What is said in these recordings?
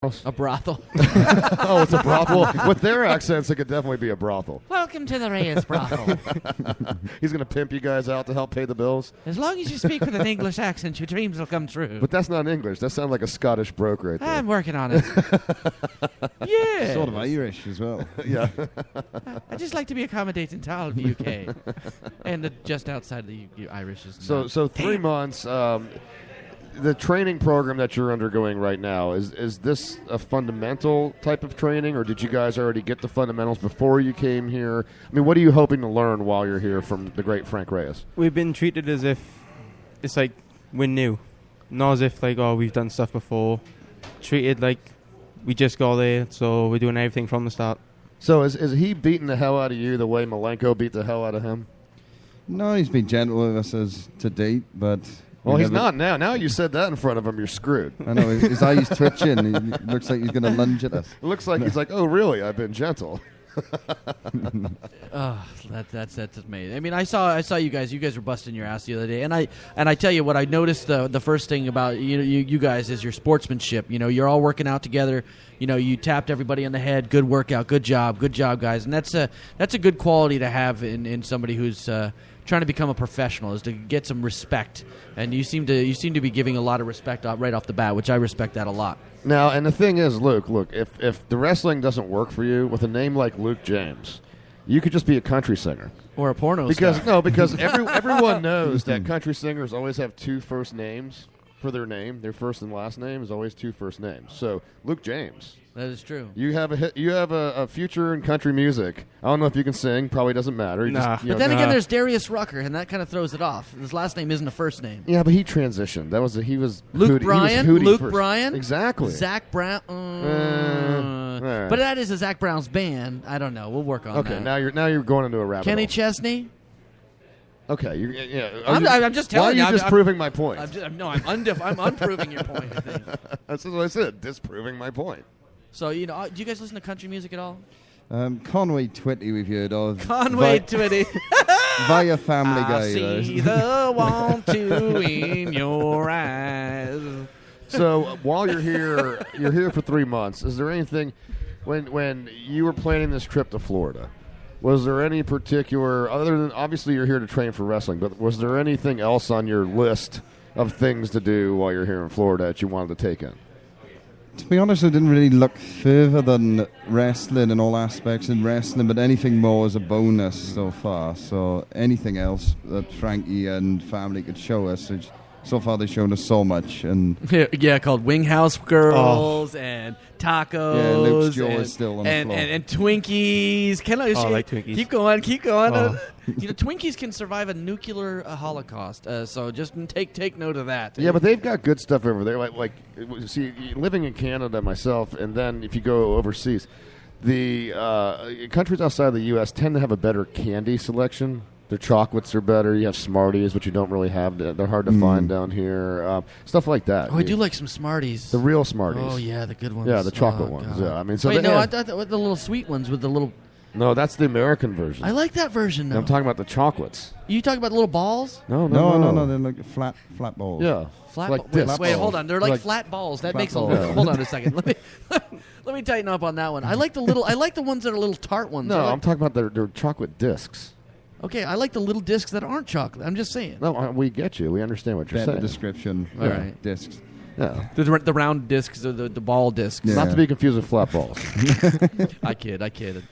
house? A brothel. Oh, it's a brothel. With their accents, it could definitely be a brothel. Welcome to the Reyes brothel. He's going to pimp you guys out to help pay the bills? As long as you speak with an English accent, your dreams will come true. But that's not English. That sounds like a Scottish broke right there. I'm working on it. Yeah. Sort of Irish as well. Yeah. I just like to be accommodating to all of the UK. And just outside of the Irish is So 3 months. The training program that you're undergoing right now, is this a fundamental type of training, or did you guys already get the fundamentals before you came here? I mean, what are you hoping to learn while you're here from the great Frank Reyes? We've been treated as if it's like we're new. Not as if like, oh, we've done stuff before. Treated like we just got there, so we're doing everything from the start. So is he beating the hell out of you the way Malenko beat the hell out of him? No, he's been gentle with us as to date, but... Well, he's not now. Now you said that in front of him, you're screwed. I know, his eyes twitching. He looks like he's going to lunge at us. It looks like he's like, oh, really? I've been gentle. That's amazing. I mean, I saw you guys. You guys were busting your ass the other day, and I tell you what, I noticed the first thing about you guys is your sportsmanship. You know, you're all working out together. You know, you tapped everybody on the head. Good workout. Good job, guys. And that's a good quality to have in somebody who's trying to become a professional, is to get some respect. And you seem to be giving a lot of respect right off the bat, which I respect that a lot. Now, and the thing is, Luke, look, if the wrestling doesn't work for you, with a name like Luke James, you could just be a country singer. Or a porno star. No, because everyone knows knows that country singers always have two first names for their name. Their first and last name is always two first names. So, Luke James. That is true. You have a future in country music. I don't know if you can sing. Probably doesn't matter. But then again, there's Darius Rucker, and that kind of throws it off. His last name isn't a first name. Yeah, but he transitioned. He was Luke Hootie, Bryan. He was Hootie Luke first. Bryan. Exactly. Zach Brown. Right. But that is a Zach Brown's band. I don't know. We'll work on that. Okay, now you're going into a rabbit Kenny hole. Chesney. Okay, I'm just telling you. Why are you disproving my point? I'm unproving your point, I think. That's what I said, disproving my point. So, do you guys listen to country music at all? Conway Twitty we've heard of. Conway Twitty. Via Family Guy. I see the want to in your eyes. So, while you're here for 3 months. Is there anything, when you were planning this trip to Florida, was there any particular, other than, obviously you're here to train for wrestling, but was there anything else on your list of things to do while you're here in Florida that you wanted to take in? To be honest, I didn't really look further than wrestling and all aspects in wrestling, but anything more is a bonus so far. So anything else that Frankie and family could show us, so far they've shown us so much. And yeah, called Wing House Girls and tacos. Yeah, Luke's jaw is still on the floor. And Twinkies. I like Twinkies. Keep going. Oh. Twinkies can survive a nuclear holocaust. So just take note of that. Yeah, but they've got good stuff over there. Like see, living in Canada myself, and then if you go overseas, the countries outside the U.S. tend to have a better candy selection. Their chocolates are better. You have Smarties, which you don't really have. They're hard to find down here. Stuff like that. Oh, I do like some Smarties. The real Smarties. Oh, yeah, the good ones. Yeah, the chocolate ones. Yeah, I mean, so wait, no, I thought the little sweet ones with the little. No, that's the American version. I like that version. I'm talking about the chocolates. You talking about the little balls? No. They're like flat balls. Yeah, flat. Like wait, hold on. They're like flat balls. That makes a little. Hold on a second. Let me tighten up on that one. I like the ones that are little tart ones. No, I'm talking about their chocolate discs. Okay, I like the little discs that aren't chocolate. I'm just saying. No, we get you. We understand what you're Better saying. description. All right. Discs. Yeah. The round discs, the ball discs. Yeah. Not to be confused with flat balls. I kid.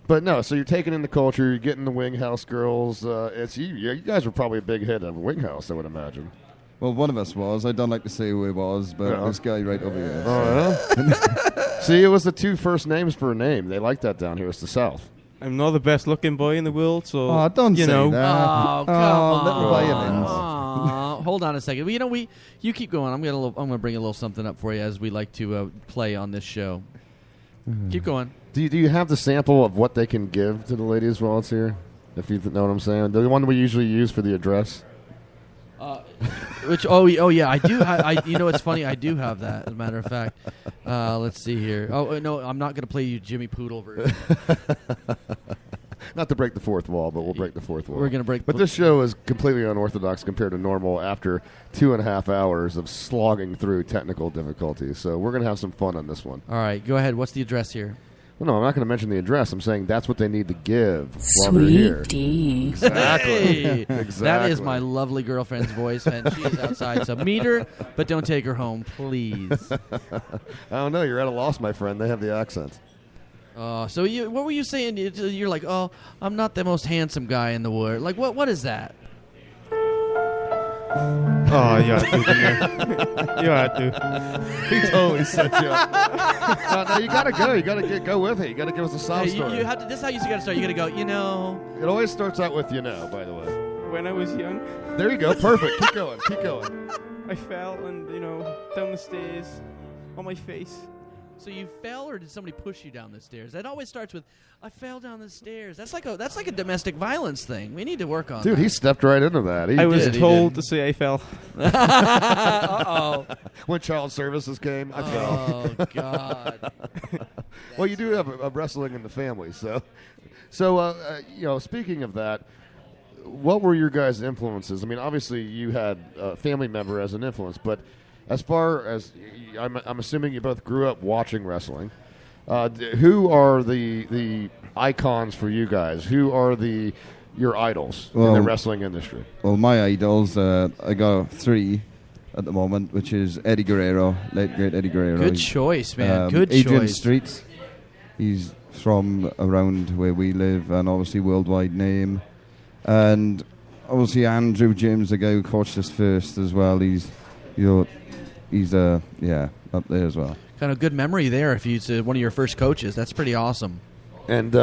But no, so you're taking in the culture. You're getting the Wing House Girls. It's you. You guys were probably a big hit of Wing House, I would imagine. Well, one of us was. I don't like to say who it was, but this guy right over here. Oh, yeah? See, it was the two first names for a name. They like that down here. It's the South. I'm not the best looking boy in the world, so don't say that. Oh, come on. Little violins. Hold on a second. Well, you keep going. I'm gonna bring a little something up for you as we like to play on this show. Keep going. Do you have the sample of what they can give to the ladies while it's here? If you know what I'm saying, the one we usually use for the address. Yeah, I do. It's funny. I do have that. As a matter of fact, let's see here. Oh no, I'm not going to play you Jimmy Poodle version. Not to break the fourth wall, but we'll break the fourth wall. We're gonna break. But this show is completely unorthodox compared to normal after 2.5 hours of slogging through technical difficulties. So we're going to have some fun on this one. All right, go ahead. What's the address here? Well, no, I'm not going to mention the address. I'm saying that's what they need to give while they're here. D. Exactly. Hey, Exactly. that is my lovely girlfriend's voice, and she is outside. So meet her, but don't take her home, please. I don't know. You're at a loss, my friend. They have the accent. So what were you saying? You're like, oh, I'm not the most handsome guy in the world. Like, what is that? Oh, you had to, didn't you? You had to. He totally set you up. No, you got to go. You got to go with it. You got to give us a sob Hey, story. you have to. This is how you got to start. You got to go. It always starts out with by the way. When I was young, There you go. Perfect. Keep going. Keep going. I fell and, down the stairs on my face. So you fell, or did somebody push you down the stairs? That always starts with, "I fell down the stairs." That's like a domestic violence thing. We need to work on. Dude, that. he stepped right into that. I was did, he told did. to say I fell. Uh-oh. When child services came, I fell. Oh, God. Well, you do have a wrestling in the family, so speaking of that, what were your guys' influences? I mean, obviously you had a family member as an influence, but as far as I'm assuming you both grew up watching wrestling. Who are the icons for you guys? Who are your idols in the wrestling industry? Well, my idols, I got 3 at the moment, which is Eddie Guerrero, late great Eddie Guerrero. Good choice, man. Good Adrian choice. Street. He's from around where we live, and obviously worldwide name. And obviously Andrew James, the guy who coached us first as well. He's up there as well. Kind of good memory there. If he's one of your first coaches, that's pretty awesome. And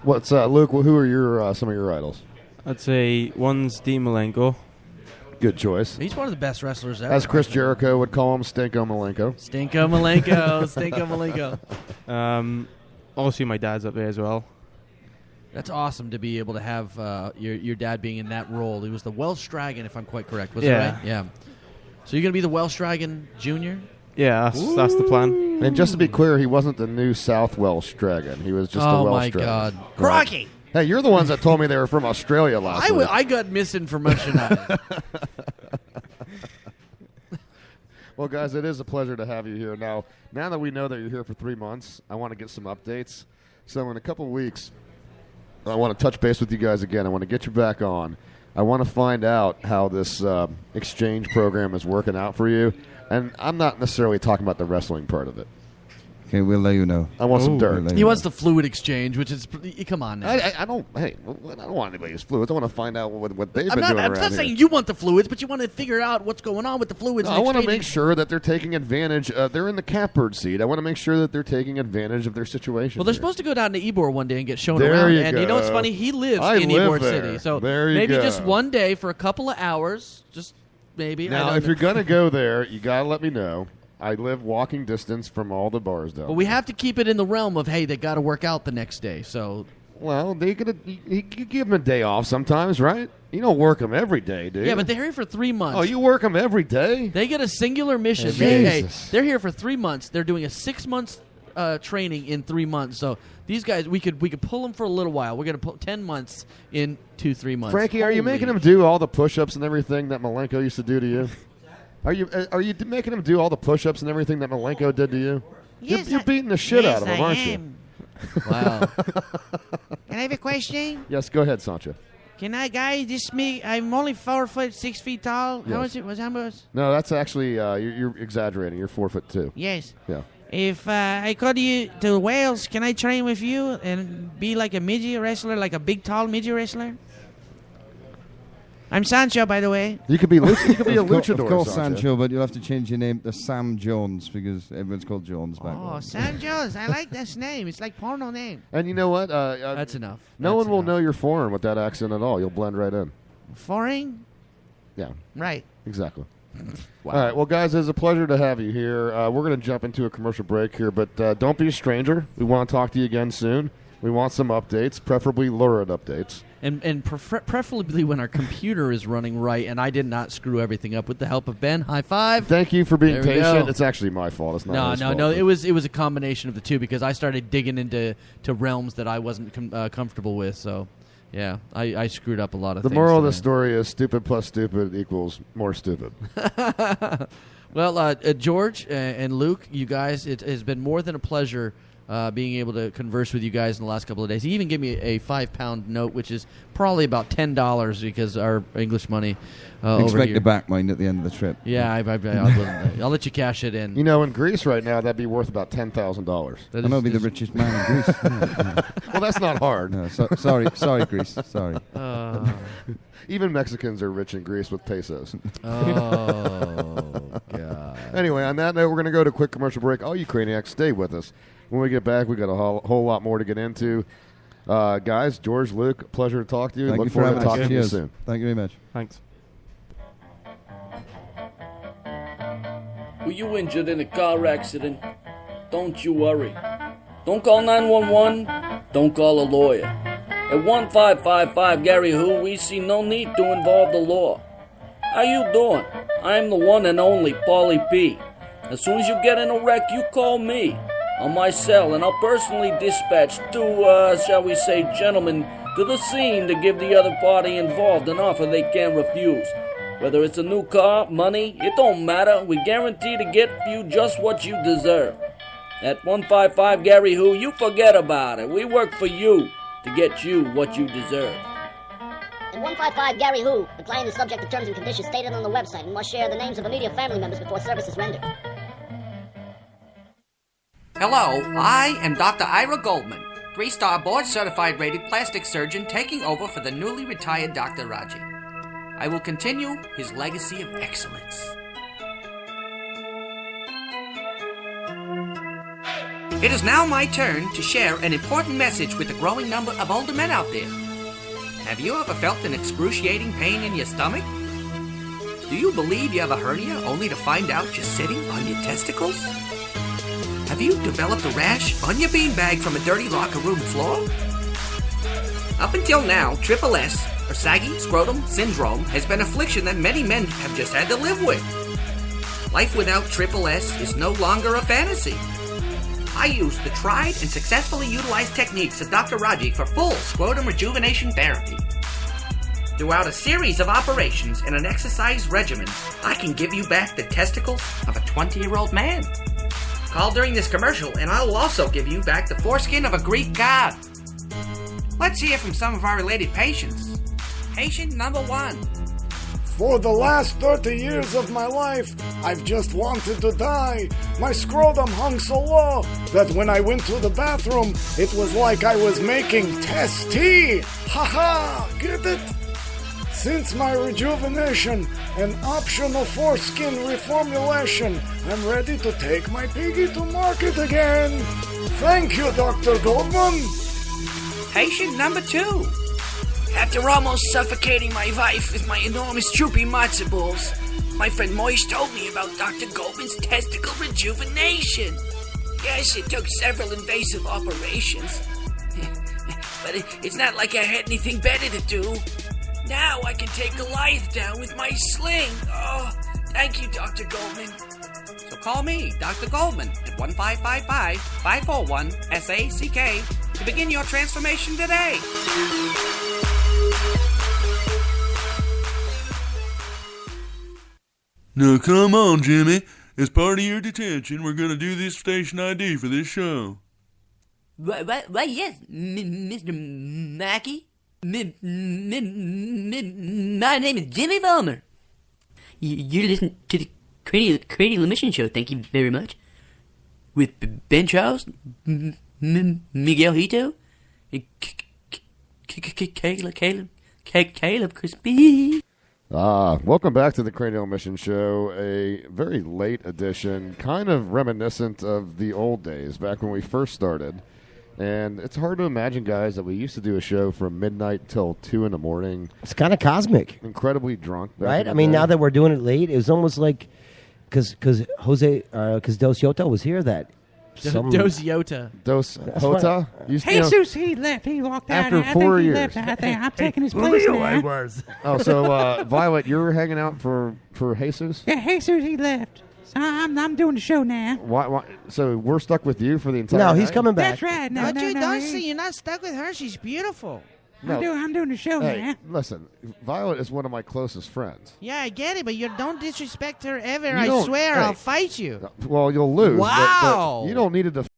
what's Luke? Who are some of your idols? I'd say one's Dean Malenko. Good choice. He's one of the best wrestlers ever. As Chris Jericho would call him, Stinko Malenko. Stinko Malenko. Obviously, my dad's up there as well. That's awesome to be able to have your dad being in that role. He was the Welsh Dragon, if I'm quite correct. Was that right? Yeah. So you're going to be the Welsh Dragon Junior? Yeah, that's the plan. And just to be clear, he wasn't the new South Welsh Dragon. He was just the Welsh Dragon. Oh, my God. Right. Crocky! Hey, you're the ones that told me they were from Australia last week. I got misinformation on it. Well, guys, it is a pleasure to have you here. Now that we know that you're here for 3 months, I want to get some updates. So in a couple weeks, I want to touch base with you guys again. I want to get you back on. I want to find out how this exchange program is working out for you. And I'm not necessarily talking about the wrestling part of it. Okay, we'll let you know. I want some dirt. He wants the fluid exchange, which is come on now. I don't. Hey, I don't want anybody's fluids. I want to find out what they've been doing I'm around not here. saying you want the fluids, but you want to figure out what's going on with the fluids. No, and I want to exchanging. make sure that they're taking advantage. They're in the catbird seat. I want to make sure that they're taking advantage of their situation. Well, they're here. supposed to go down to Ybor one day and get shown There around. you And you know what's go. funny? He lives I in live Ybor there. City, so There you maybe go. just one day for a couple of hours, just maybe. I Now, don't if know. you're gonna go there, you gotta let me know. I live walking distance from all the bars down. But we have to keep it in the realm of, hey, they got to work out the next day. So Well, you give them a day off sometimes, right? You don't work them every day, do you? yeah, but they're here for 3 months. Oh, you work them every day? They get a singular mission. Jesus. They're here for 3 months. They're doing a 6 months training in 3 months. So these guys, we could pull them for a little while. We're going to put 10 months in 2-3 months. Frankie, are you Holy making them do all the push-ups and everything that Malenko used to do to you? Are you making them do all the push-ups and everything that Malenko did to you? Yes, you're beating the shit out of him, aren't you? am. Wow. Can I have a question? Yes, go ahead, Sancho. Can I, guys, I'm only 4 foot 6 feet tall. How Yes. much? How much? No, that's actually you're exaggerating. You're 4'2". Yes. Yeah. If I go to Wales, can I train with you and be like a midget wrestler, like a big, tall midget wrestler? I'm Sancho, by the way. You could be you could be a luchador. Of course, Sancho, but you'll have to change your name to Sam Jones because everyone's called Jones back Oh, then. Sam Jones. I like this name. It's like porno name. And you know what? That's enough. No That's one will enough. know you're foreign with that accent at all. You'll blend right in. Foreign? Yeah, Right. exactly. All right, well, guys, it's a pleasure to have you here. We're going to jump into a commercial break here, but don't be a stranger. We want to talk to you again soon. We want some updates, preferably lurid updates. And preferably when our computer is running right and I did not screw everything up with the help of Ben. High five. Thank you for being There we patient. go. It's actually my fault. It's not his fault. No. It was a combination of the two because I started digging into realms that I wasn't comfortable with. So, yeah, I screwed up a lot of things. The moral of the today. story is stupid plus stupid equals more stupid. Well, George and Luke, you guys, it has been more than a pleasure being able to converse with you guys in the last couple of days. He even gave me a £5 note, which is probably about $10 because our English money over Expect here. to back mine at the end of the trip. Yeah, I'll let you cash it in. You know, in Greece right now, that'd be worth about $10,000. That And I'll is- be the is- richest man in Greece. Well, that's not hard. No, sorry, Greece. Sorry. Even Mexicans are rich in Greece with pesos. Oh, God. Anyway, on that note, we're going to go to a quick commercial break. All you Craniacs, stay with us. When we get back, we got a whole lot more to get into. Guys, George, Luke, pleasure to talk to you. Thank Look you for forward having to us. talking to you Cheers. soon. Thank you very much. Thanks. Were you injured in a car accident? Don't you worry. Don't call 911. Don't call a lawyer. At 1555 Gary Who, we see no need to involve the law. How you doing? I'm the one and only Paulie P. As soon as you get in a wreck, you call me on my cell, and I'll personally dispatch two, shall we say, gentlemen to the scene to give the other party involved an offer they can't refuse. Whether it's a new car, money, it don't matter. We guarantee to get you just what you deserve. At 155 Gary Who, you forget about it. We work for you to get you what you deserve. At 155 Gary Who, the client is subject to terms and conditions stated on the website and must share the names of immediate family members before service is rendered. Hello, I am Dr. Ira Goldman, 3-star board-certified rated plastic surgeon taking over for the newly retired Dr. Raji. I will continue his legacy of excellence. It is now my turn to share an important message with the growing number of older men out there. Have you ever felt an excruciating pain in your stomach? Do you believe you have a hernia only to find out you're sitting on your testicles? Have you developed a rash on your beanbag from a dirty locker room floor? Up until now, Triple S, or saggy scrotum syndrome, has been an affliction that many men have just had to live with. Life without Triple S is no longer a fantasy. I use the tried and successfully utilized techniques of Dr. Raji for full scrotum rejuvenation therapy. Throughout a series of operations and an exercise regimen, I can give you back the testicles of a 20-year-old man. Call during this commercial and I will also give you back the foreskin of a Greek god. Let's hear from some of our related patients. Patient number 1. For the last 30 years of my life, I've just wanted to die. My scrotum hung so low that when I went to the bathroom, it was like I was making test tea. Ha, get it? Since my rejuvenation and optional foreskin reformulation, I'm ready to take my piggy to market again. Thank you, Dr. Goldman. Patient number 2. After almost suffocating my wife with my enormous droopy matzo balls, my friend Moish told me about Dr. Goldman's testicle rejuvenation. Yes, it took several invasive operations. But it's not like I had anything better to do. Now I can take Goliath down with my sling. Oh, thank you, Dr. Goldman. So call me, Dr. Goldman, at 1555-541-SACK to begin your transformation today. Now come on, Jimmy. As part of your detention, we're going to do this station ID for this show. Why, yes, Mr. Mackey. My name is Jimmy Vollmer. You're listening to the Cranial Emission Show, thank you very much. With Ben Charles, Miguel Hito, and Caleb Crispy. Welcome back to the Cranial Mission Show, a very late edition, kind of reminiscent of the old days, back when we first started. And it's hard to imagine, guys, that we used to do a show from midnight till 2 in the morning. It's kind of cosmic. Incredibly drunk. Right? I mean, now that we're doing it late, it was almost like, because Del Ciotto was here that Dosiota. Dos That's Hota? You know, Jesus, he left. He walked out. After I 4 think he years. left. I think I'm taking his place now. was. oh, so Violet, you're hanging out for Jesus? Yeah, Jesus, he left. So I'm doing the show now. Why? So we're stuck with you for the entire No, he's night? coming back. That's right. No, Don't no, you no. don't he- see? You're not stuck with her. She's beautiful. No. I'm doing the show Hey, now. listen, Violet is one of my closest friends. Yeah, I get it, but you don't disrespect her ever. You I don't- swear, hey. I'll fight you. Well, you'll lose. but Wow. you don't need to defend